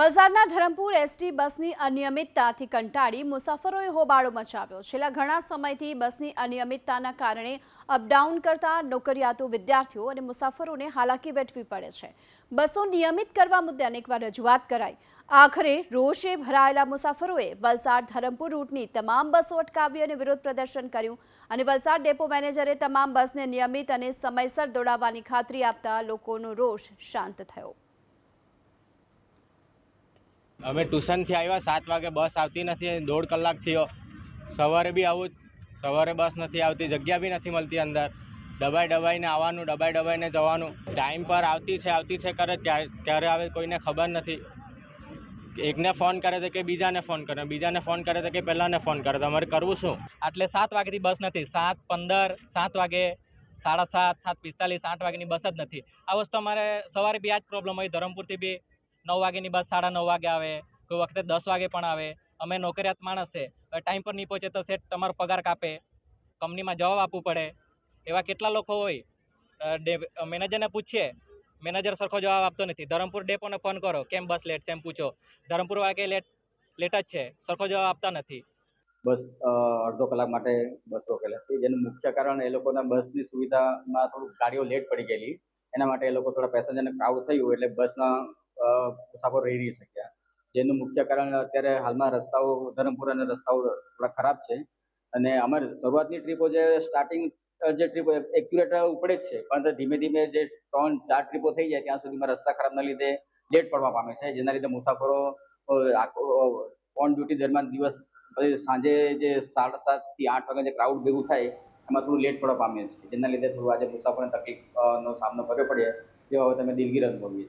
વલસાડના ધરમપુર એસટી બસની અનિયમિતતાથી કંટાળી મુસાફરોએ હોબાળો મચાવ્યો। છેલ્લા ઘણા સમયથી બસની અનિયમિતતાના કારણે અપડાઉન કરતા નોકરિયાતો વિદ્યાર્થીઓ અને મુસાફરોને હાલાકી વેઠવી પડે છે। બસો નિયમિત કરવા મુદ્દે અનેકવાર રજૂઆત કરાઈ। આખરે રોષે ભરાયેલા મુસાફરોએ વલસાડ ધરમપુર રૂટની તમામ બસો અટકાવી અને વિરોધ પ્રદર્શન કર્યું અને વલસાડ ડેપો મેનેજરે તમામ બસને નિયમિત અને સમયસર દોડાવવાની ખાતરી આપતા લોકોનો રોષ શાંત થયો। અમે ટ્યુશનથી આવ્યા 7 વાગે બસ આવતી નથી। 1.5 કલાક થયો। સવારે બી આવું, સવારે બસ નથી આવતી, જગ્યા બી નથી મળતી અંદર। દબાઈને આવવાનું, દબાઈને જવાનું। ટાઈમ પર આવતી છે કરે, ક્યારે આવે કોઈને ખબર નથી। એકને ફોન કરે છે કે બીજાને ફોન કરે, બીજાને ફોન કરે છે કે પહેલાને ફોન કરે। તમારે કરવું શું? એટલે 7 વાગ્યાથી બસ નથી। 7:15, 7 વાગે, 7:30, 7:45, 8 વાગ્યાની બસ જ નથી। આ વસ્તુ અમારે સવારે બી આ જ પ્રોબ્લેમ હોય। ધરમપુરથી બી 9 વાગ્યાની બસ 9:30 વાગે આવે, કોઈ વખતે 10 વાગે પણ આવે। અમે નોકરિયાત માણસ છે, ટાઈમ પર નહીં પહોંચે તો સેટ તમારો પગાર કાપે, કંપનીમાં જવાબ આપવું પડે। એવા કેટલા લોકો હોય। મેનેજરને પૂછીએ, મેનેજર સરખો જવાબ આપતો નથી। ધરમપુર ડેપોને ફોન કરો, કેમ બસ લેટ છે એમ પૂછો, ધરમપુરવાળા કે લેટ જ છે, સરખો જવાબ આપતા નથી। બસ અડધો કલાક માટે બસ રોકેલા હતી, જેનું મુખ્ય કારણ એ લોકોના બસની સુવિધામાં થોડું ગાડીઓ લેટ પડી ગયેલી। એના માટે એ લોકો થોડા પેસેન્જરને ક્રાઉડ થયું એટલે બસના મુસાફરો રહી નહીં શક્યા। જેનું મુખ્ય કારણ અત્યારે હાલમાં રસ્તાઓ, ધરમપુર અને રસ્તાઓ થોડા ખરાબ છે। અને અમારી શરૂઆતની ટ્રીપો જે સ્ટાર્ટિંગ જે ટ્રીપો એક્યુરેટ ઉપડે જ છે, પરંતુ ધીમે ધીમે જે 3-4 ટ્રીપો થઈ જાય ત્યાં સુધીમાં રસ્તા ખરાબના લીધે લેટ પડવા પામે છે। જેના લીધે મુસાફરો ઓન ડ્યુટી દરમિયાન દિવસ સાંજે જે 7:30 થી 8 વાગે જે ક્રાઉડ ભેગું થાય એમાં થોડું લેટ પડવા પામીએ છીએ। જેના લીધે થોડું આજે મુસાફરોને તકલીફનો સામનો કરવો પડે, જે હવે તમે દિલગીર અનુભવીએ છીએ।